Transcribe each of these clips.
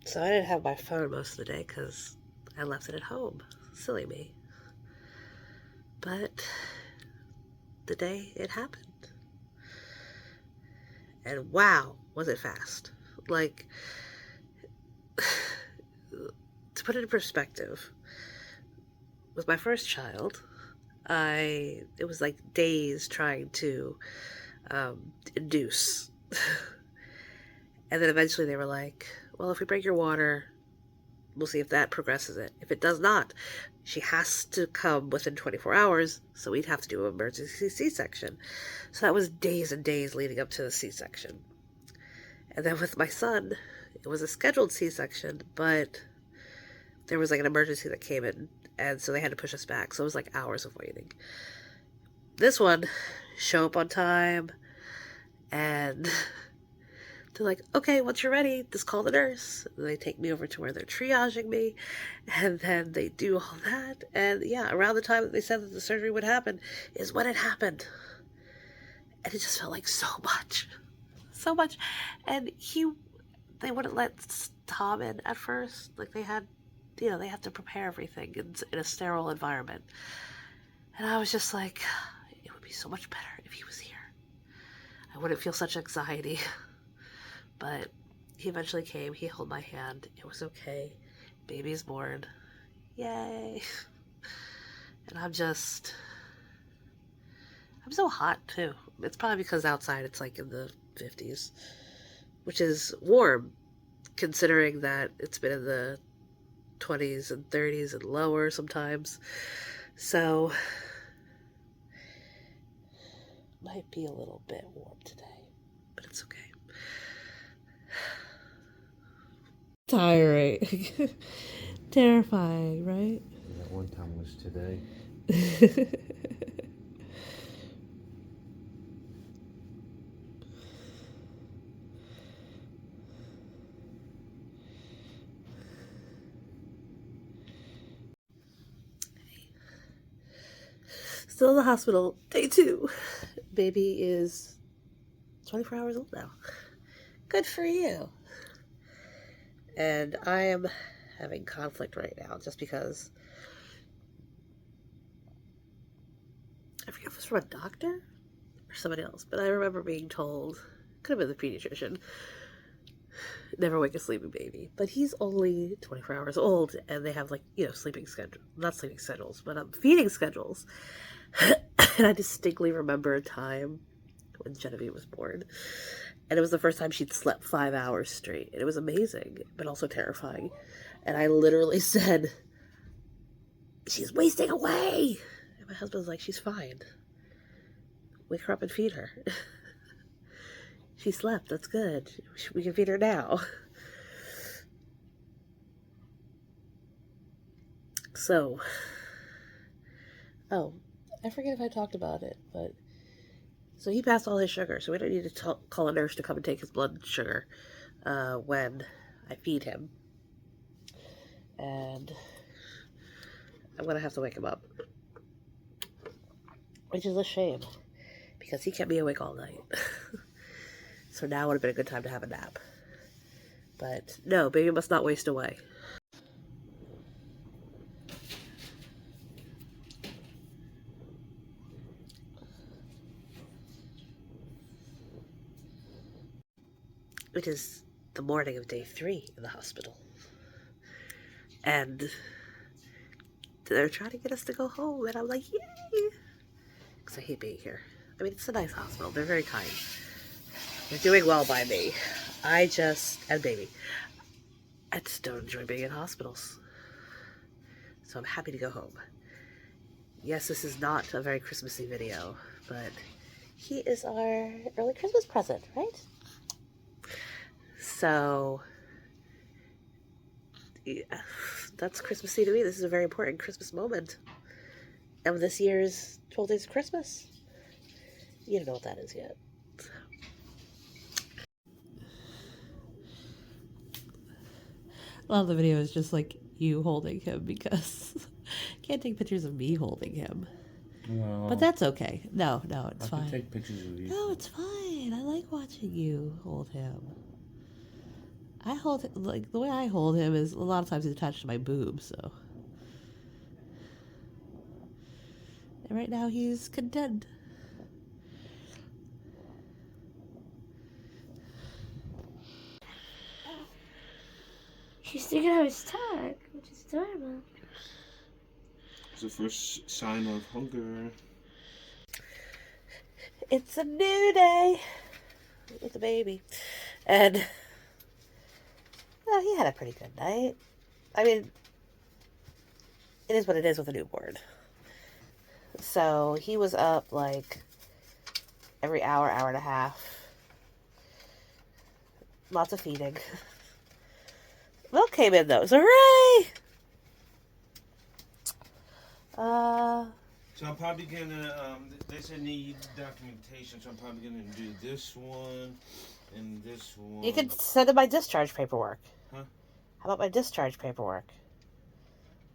So I didn't have my phone most of the day because I left it at home. Silly me. But the day it happened. And wow, was it fast. Like, to put it in perspective, with my first child, it was like days trying to induce. And then eventually they were like, well, if we break your water, we'll see if that progresses it. If it does not, she has to come within 24 hours, so we'd have to do an emergency C-section. So that was days and days leading up to the C-section. And then with my son, it was a scheduled C-section, but there was like an emergency that came in, and so they had to push us back. So it was like hours of waiting. This one, show up on time, and they're like, okay, once you're ready, just call the nurse. And they take me over to where they're triaging me, and then they do all that. And yeah, around the time that they said that the surgery would happen is when it happened. And it just felt like so much. So much. And they wouldn't let Tom in at first. Like they had, they have to prepare everything in a sterile environment. And I was just like, it would be so much better if he was here. I wouldn't feel such anxiety. But he eventually came. He held my hand. It was okay. Baby's born. Yay. And I'm so hot too. It's probably because outside it's like in the 50s, which is warm considering that it's been in the 20s and 30s and lower sometimes. So might be a little bit warm today, but it's okay. Tiring. Terrifying, right? That one time was today. Still in the hospital, day 2. Baby is 24 hours old now. Good for you. And I am having conflict right now just because I forget if it was from a doctor or somebody else, but I remember being told, could have been the pediatrician, never wake a sleeping baby. But he's only 24 hours old, and they have sleeping schedule, not sleeping schedules, but feeding schedules. And I distinctly remember a time when Genevieve was born, and it was the first time she'd slept 5 hours straight, and it was amazing, but also terrifying. And I literally said, she's wasting away. And my husband was like, she's fine. Wake her up and feed her. She slept, that's good. We can feed her now. So, I forget if I talked about it, but so he passed all his sugar, so we don't need to call a nurse to come and take his blood sugar when I feed him. And I'm going to have to wake him up, which is a shame because he kept me awake all night. So now would have been a good time to have a nap. But no, baby must not waste away. It is the morning of day 3 in the hospital. And they're trying to get us to go home, and I'm like, yay! Because I hate being here. I mean, it's a nice hospital. They're very kind. They're doing well by me. And baby, I just don't enjoy being in hospitals. So I'm happy to go home. Yes, this is not a very Christmassy video, but he is our early Christmas present, right? So, yeah, that's Christmassy to me. This is a very important Christmas moment of this year's 12 Days of Christmas. You don't know what that is yet. A lot of the video is just like you holding him because I can't take pictures of me holding him. Well, But that's okay. No, it's I fine. can take pictures of you. No, it's fine. I like watching you hold him. I hold like the way I hold him is a lot of times he's attached to my boob, so. And right now he's content. She's thinking of his tongue, which is adorable. It's the first sign of hunger. It's a new day with the baby. And well, he had a pretty good night. I mean, it is what it is with a newborn. So he was up like every hour, hour and a half. Lots of feeding. Milk came in though, so hooray! So I'm probably gonna, they said need documentation, so I'm probably gonna do this one and this one. You could send him my discharge paperwork. Huh? How about my discharge paperwork?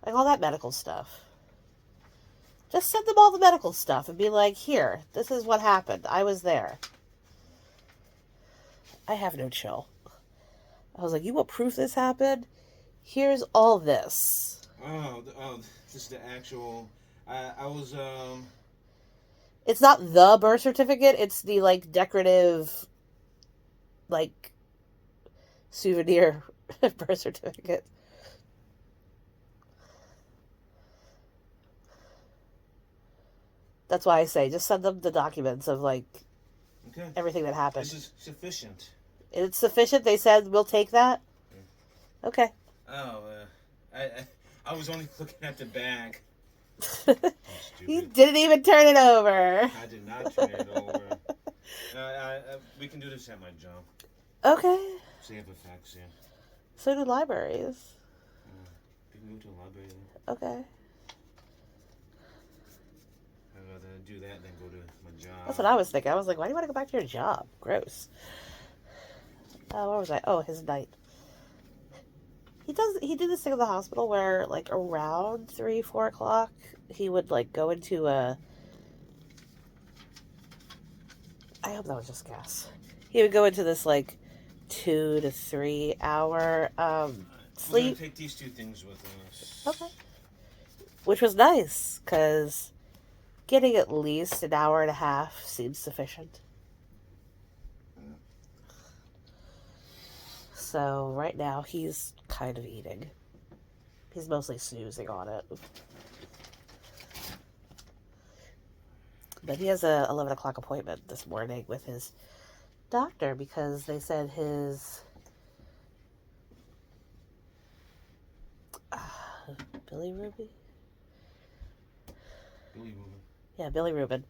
Like all that medical stuff. Just send them all the medical stuff and be like, here, this is what happened. I was there. I have no chill. I was like, you want proof this happened? Here's all this. Oh, this is the actual, I was, It's not the birth certificate. It's the, like, decorative, like, souvenir birth certificate. That's why I say, just send them the documents of, like, okay. everything that happened. This is sufficient. It's sufficient? They said, we'll take that? Okay. Oh, I was only looking at the bag. You didn't even turn it over. I did not turn it over. We can do this at my job. Okay. So you have a fax in. So do libraries. We can go to a library then. Okay. I'd rather do that than go to my job. That's what I was thinking. I was like, why do you want to go back to your job? Gross. Where was I? Oh, his night. He did this thing at the hospital where, like, around 3, 4 o'clock, he would, like, go into a... I hope that was just gas. He would go into this, like, 2 to 3 hour, We're sleep. gonna take these two things with us. Okay. Which was nice, because getting at least an hour and a half seems sufficient. So right now he's kind of eating. He's mostly snoozing on it. But he has a 11 o'clock appointment this morning with his doctor because they said his... Billy Rubin? Billy Rubin. Yeah, Billy Rubin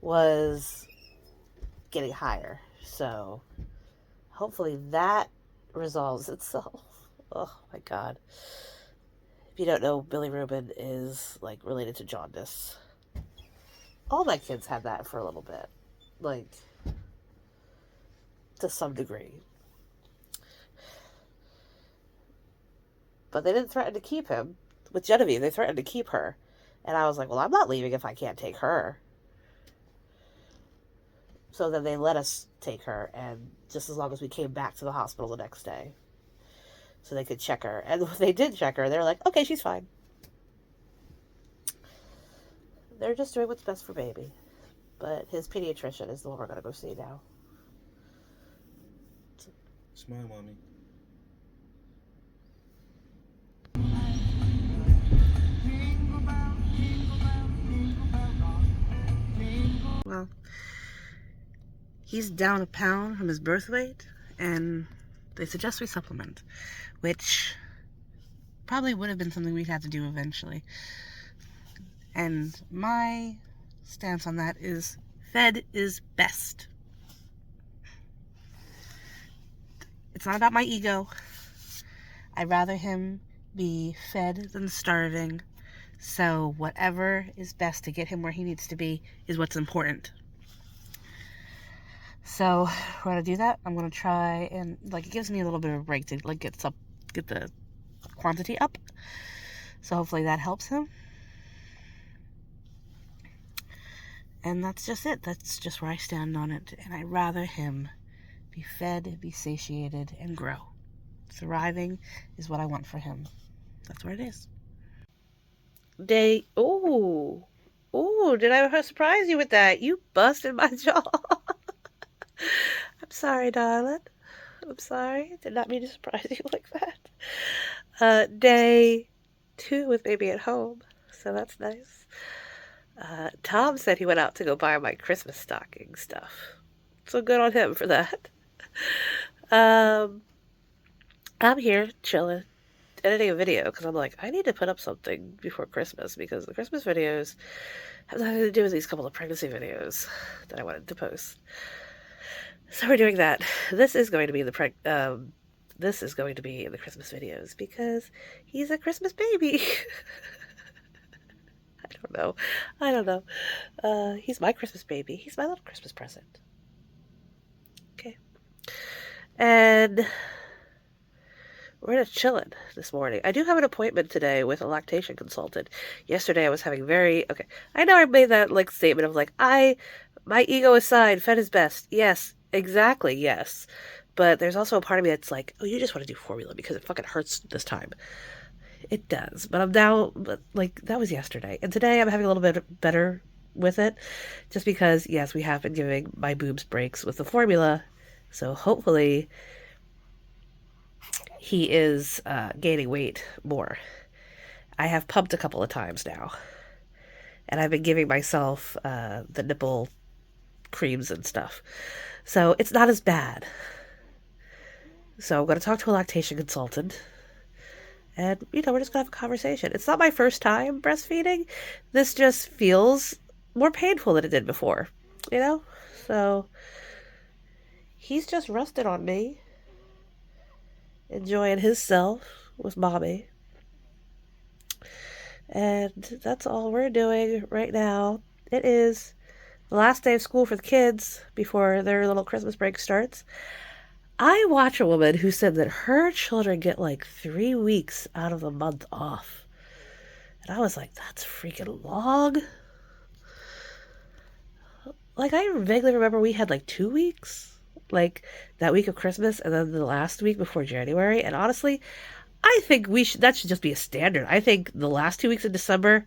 was getting higher. So hopefully that resolves itself. Oh my god. If you don't know, Billy Rubin is like related to jaundice. All my kids had that for a little bit. Like, to some degree. But they didn't threaten to keep him. With Genevieve, they threatened to keep her. And I was like, well, I'm not leaving if I can't take her. So then they let us take her, and just as long as we came back to the hospital the next day. So they could check her. And when they did check her, they were like, okay, she's fine. They're just doing what's best for baby. But his pediatrician is the one we're going to go see now. Smile, mommy. Well, he's down a pound from his birth weight, and they suggest we supplement, which probably would have been something we'd have to do eventually. And my stance on that is fed is best. It's not about my ego. I'd rather him be fed than starving. So whatever is best to get him where he needs to be is what's important. So we're gonna do that. I'm gonna try and like it gives me a little bit of a break to like get the quantity up. So hopefully that helps him. And that's just it. That's just where I stand on it. And I'd rather him be fed, be satiated, and grow. Thriving is what I want for him. That's what it is. Day. Ooh. Ooh, did I surprise you with that? You busted my jaw. I'm sorry, darling. I'm sorry. Did not mean to surprise you like that. Day 2 with baby at home. So that's nice. Tom said he went out to go buy my Christmas stocking stuff. So good on him for that. I'm here chilling, editing a video because I'm like, I need to put up something before Christmas because the Christmas videos have nothing to do with these couple of pregnancy videos that I wanted to post. So we're doing that. This is going to be the this is going to be in the Christmas videos because he's a Christmas baby. I don't know. He's my Christmas baby. He's my little Christmas present. Okay. And we're just chilling this morning. I do have an appointment today with a lactation consultant. Yesterday I was having okay. I know I made that like statement of like, my ego aside, fed is best. Yes, exactly, yes. But there's also a part of me that's like, oh, you just want to do formula because it fucking hurts this time. It does. But like, that was yesterday. And today I'm having a little bit better with it. Just because, yes, we have been giving my boobs breaks with the formula. So hopefully he is gaining weight more. I have pumped a couple of times now. And I've been giving myself the nipple creams and stuff. So it's not as bad. So I'm going to talk to a lactation consultant. And, we're just going to have a conversation. It's not my first time breastfeeding. This just feels more painful than it did before, So he's just rested on me, enjoying his self with mommy. And that's all we're doing right now. It is the last day of school for the kids before their little Christmas break starts. I watch a woman who said that her children get like 3 weeks out of the month off. And I was like, that's freaking long. Like, I vaguely remember we had like 2 weeks. Like, that week of Christmas and then the last week before January. And honestly, I think that should just be a standard. I think the last 2 weeks of December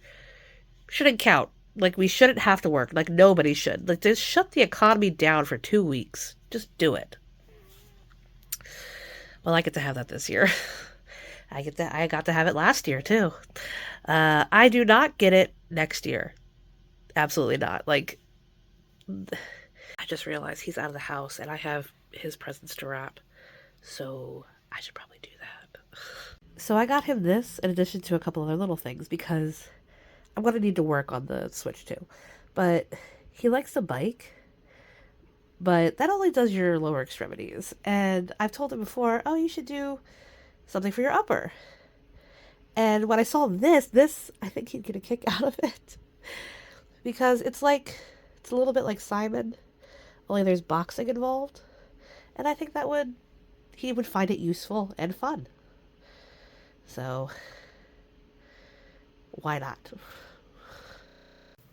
shouldn't count. Like, we shouldn't have to work. Like, nobody should. Like, just shut the economy down for 2 weeks. Just do it. Well, I get to have that this year. I got to have it last year, too. I do not get it next year. Absolutely not. Like, I just realized he's out of the house and I have his presents to wrap. So I should probably do that. So I got him this in addition to a couple other little things because I'm going to need to work on the Switch too. But he likes to bike. But that only does your lower extremities. And I've told him before, oh, you should do something for your upper. And when I saw this, I think he'd get a kick out of it. Because it's a little bit like Simon, only there's boxing involved. And I think he would find it useful and fun. So, why not?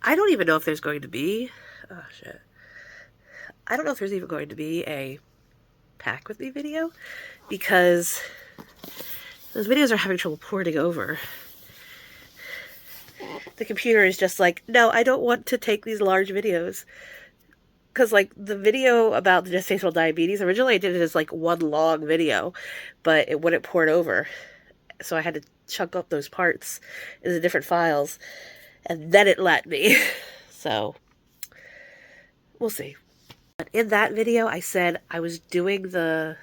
I don't even know if there's going to be, I don't know if there's even going to be a pack with me video because those videos are having trouble porting over. The computer is just like, no, I don't want to take these large videos. Because, like, the video about the gestational diabetes, originally I did it as, like, one long video, but it wouldn't port over. So I had to chunk up those parts into different files, and then it let me. So, we'll see. But in that video, I said I was doing the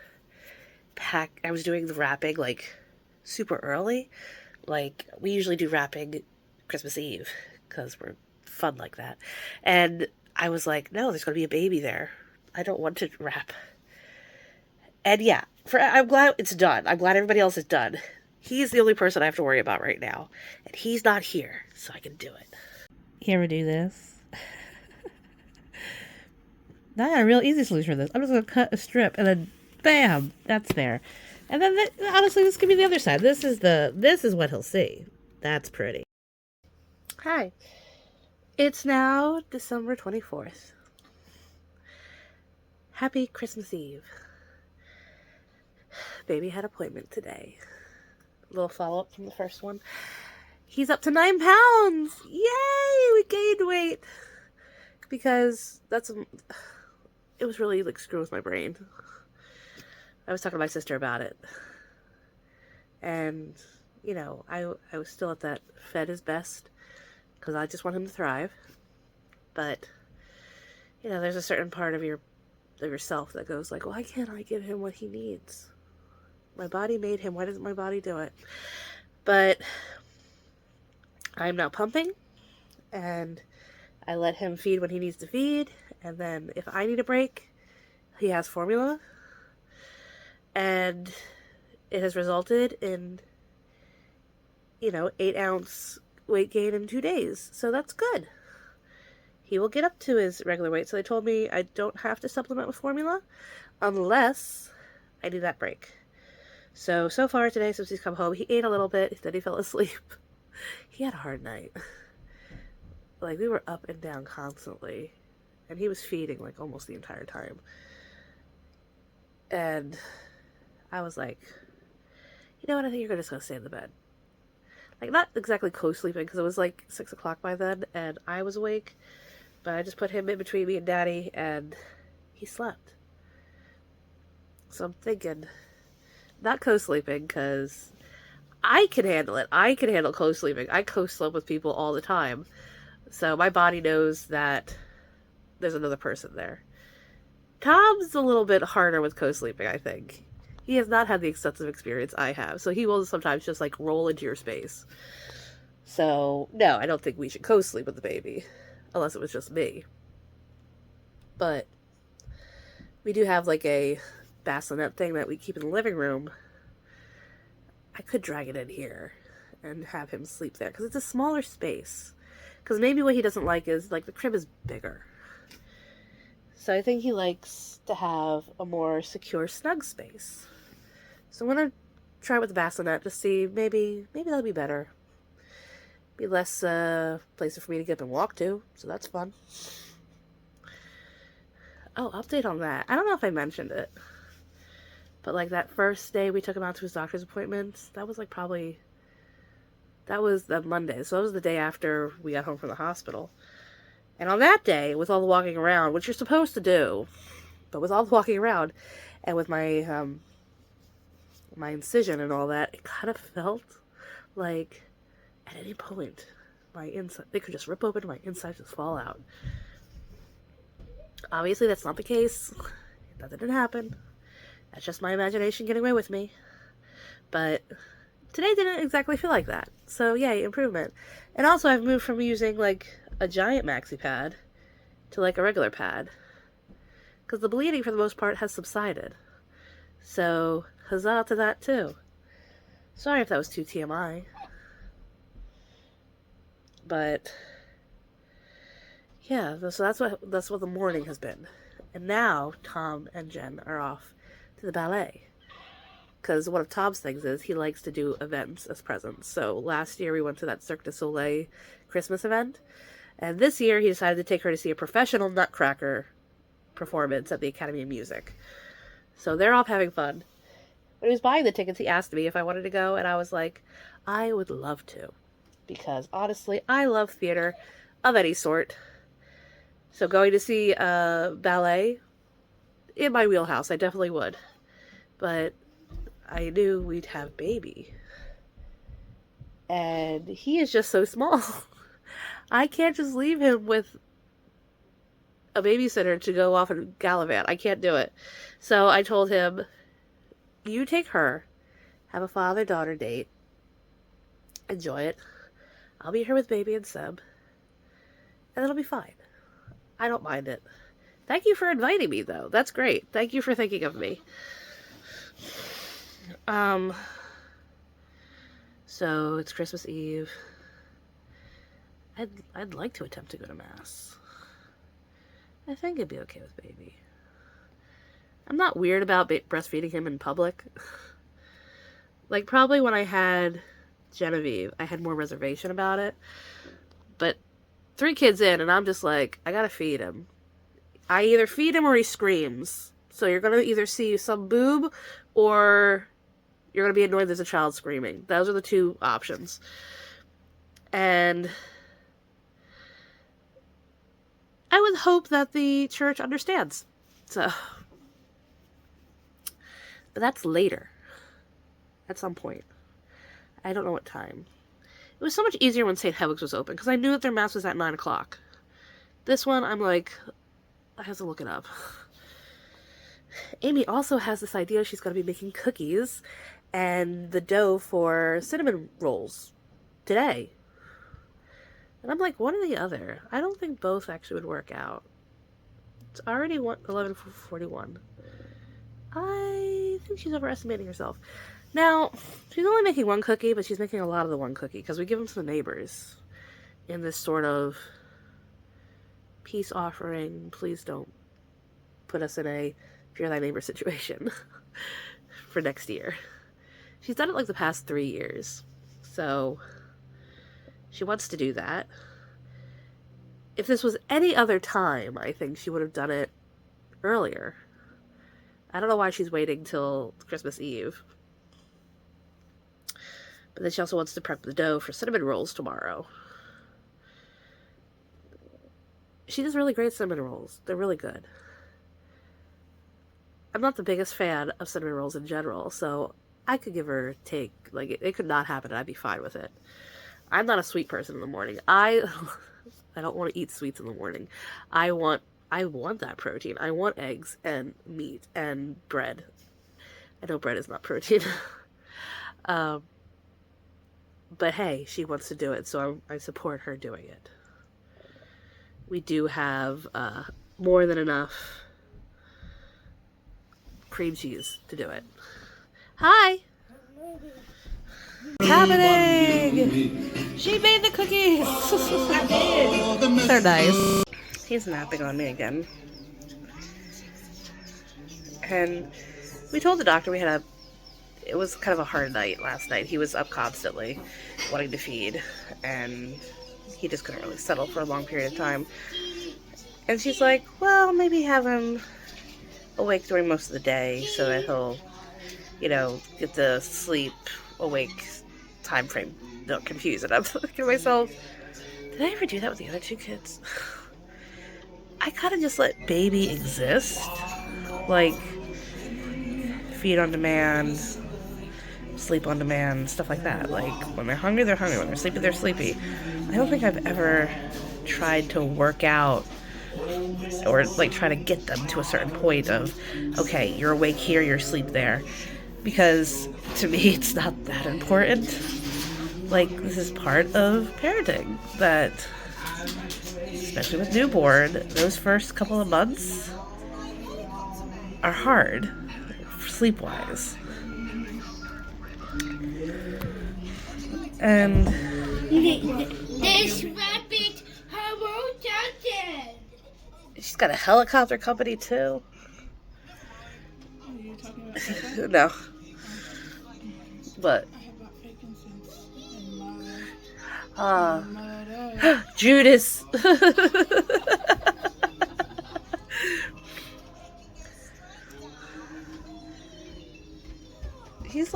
wrapping, like, super early. Like, we usually do wrapping Christmas Eve, because we're fun like that. And I was like, no, there's going to be a baby there. I don't want to wrap. And yeah, I'm glad it's done. I'm glad everybody else is done. He's the only person I have to worry about right now. And he's not here, so I can do it. You ever do this? I got a real easy solution for this. I'm just going to cut a strip and then bam, that's there. And then honestly, this could be the other side. This is what he'll see. That's pretty. Hi. It's now December 24th. Happy Christmas Eve. baby had an appointment today. A little follow-up from the first one. He's up to 9 pounds! Yay! We gained weight! Because it was really like screwing with my brain. I was talking to my sister about it. And, you know, I was still at that fed his best because I just want him to thrive. But, you know, there's a certain part of yourself that goes like, why can't I give him what he needs? My body made him. Why doesn't my body do it? But I'm now pumping, and I let him feed when he needs to feed, and then if I need a break, he has formula, and it has resulted in, you know, 8-ounce weight gain in 2 days, so that's good. He will get up to his regular weight, so they told me I don't have to supplement with formula unless I need that break. So far today, since he's come home, he ate a little bit, then he fell asleep. He had a hard night. Like, we were up and down constantly, and he was feeding, like, almost the entire time. And I was like, you know what, I think you're just gonna stay in the bed. Like, not exactly co-sleeping, because it was, like, 6 o'clock by then, and I was awake, but I just put him in between me and Daddy, and he slept. So I'm thinking, not co-sleeping, because I can handle it. I can handle co-sleeping. I co-sleep with people all the time. So my body knows that there's another person there. Tom's a little bit harder with co-sleeping, I think. He has not had the extensive experience I have, so he will sometimes just, like, roll into your space. So, no, I don't think we should co-sleep with the baby, unless it was just me. But we do have, like, a bassinet thing that we keep in the living room. I could drag it in here and have him sleep there, because it's a smaller space. Because maybe what he doesn't like is, like, the crib is bigger. So I think he likes to have a more secure, snug space. So I'm going to try it with the bassinet to see, maybe that'll be better. Be less places for me to get up and walk to, so that's fun. Oh, update on that. I don't know if I mentioned it. But, like, that first day we took him out to his doctor's appointments, that was, like, that was the Monday. So that was the day after we got home from the hospital. And on that day, with all the walking around, which you're supposed to do, but with all the walking around, and with my my incision and all that, it kind of felt like at any point my inside, they could just rip open and my insides just fall out. Obviously, that's not the case. That didn't happen. That's just my imagination getting away with me. But today didn't exactly feel like that. So, yay, improvement. And also, I've moved from using, like, a giant maxi pad to, like, a regular pad. Because the bleeding, for the most part, has subsided. So, huzzah to that, too. Sorry if that was too TMI. But, yeah, so that's what the morning has been. And now, Tom and Jen are off to the ballet. Because one of Tom's things is he likes to do events as presents. So last year we went to that Cirque du Soleil Christmas event. And this year he decided to take her to see a professional Nutcracker performance at the Academy of Music. So they're off having fun. When he was buying the tickets, he asked me if I wanted to go. And I was like, I would love to. Because honestly, I love theater of any sort. So going to see ballet, in my wheelhouse, I definitely would. But I knew we'd have baby. And he is just so small. I can't just leave him with a babysitter to go off and gallivant. I can't do it. So I told him, you take her, have a father-daughter date, enjoy it. I'll be here with baby and Seb, and it'll be fine. I don't mind it. Thank you for inviting me, though. That's great. Thank you for thinking of me. So it's Christmas Eve. I'd like to attempt to go to Mass. I think it'd be okay with baby. I'm not weird about breastfeeding him in public. Like, probably when I had Genevieve, I had more reservation about it. But 3 kids in, and I'm just like, I gotta feed him. I either feed him or he screams. So you're gonna either see some boob or You're going to be annoyed there's a child screaming. Those are the two options. And I would hope that the church understands. So, but that's later. At some point. I don't know what time. It was so much easier when St. Hedwig's was open, because I knew that their mass was at 9 o'clock. This one, I'm like, I have to look it up. Amy also has this idea she's going to be making cookies and the dough for cinnamon rolls today. And I'm like, one or the other. I don't think both actually would work out. It's already 11:41. I think she's overestimating herself. Now, she's only making one cookie, but she's making a lot of the one cookie, because we give them to the neighbors in this sort of peace offering. Please don't put us in a fear thy neighbor situation for next year. She's done it like the past 3 years, so she wants to do that. If this was any other time, I think she would have done it earlier. I don't know why she's waiting till Christmas Eve. But then she also wants to prep the dough for cinnamon rolls tomorrow. She does really great cinnamon rolls. They're really good. I'm not the biggest fan of cinnamon rolls in general, so I could give her a take. Like, it could not happen and I'd be fine with it. I'm not a sweet person in the morning. I don't want to eat sweets in the morning. I want that protein. I want eggs and meat and bread. I know bread is not protein. But hey, she wants to do it, so I support her doing it. We do have more than enough cream cheese to do it. Hi! Happening! She made the cookies! They're nice. He's napping on me again. And we told the doctor it was kind of a hard night last night. He was up constantly wanting to feed, and he just couldn't really settle for a long period of time. And she's like, well, maybe have him awake during most of the day so that he'll, get the sleep awake time frame. Don't confuse it. I'm thinking to myself, did I ever do that with the other two kids? I kind of just let baby exist. Like, feed on demand, sleep on demand, stuff like that. Like, when they're hungry, they're hungry. When they're sleepy, they're sleepy. I don't think I've ever tried to work out or, like, try to get them to a certain point of, okay, you're awake here, you're asleep there. Because, to me, it's not that important. Like, this is part of parenting. That, especially with newborn, those first couple of months are hard, sleep-wise. And this rabbit, hello, Justin. she's got a helicopter company too. Are you talking about Peppa? No, but I have not taken since in murder. Judas. He's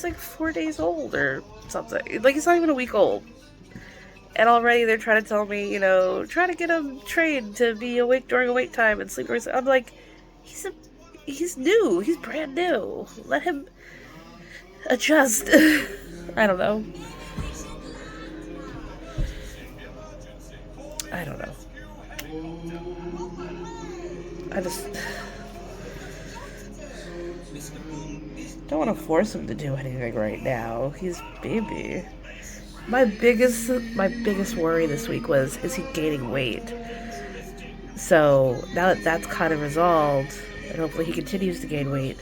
like 4 days old or something. Like, he's not even a week old. And already they're trying to tell me, try to get him trained to be awake during awake time and sleep during. I'm like, he's new. He's brand new. Let him adjust. I don't know. I just don't want to force him to do anything right now. He's baby. My biggest worry this week was, is he gaining weight? So now that that's kind of resolved, and hopefully he continues to gain weight,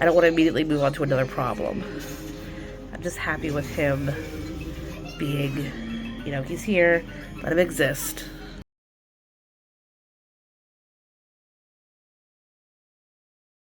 I don't want to immediately move on to another problem. I'm just happy with him being, he's here, let him exist.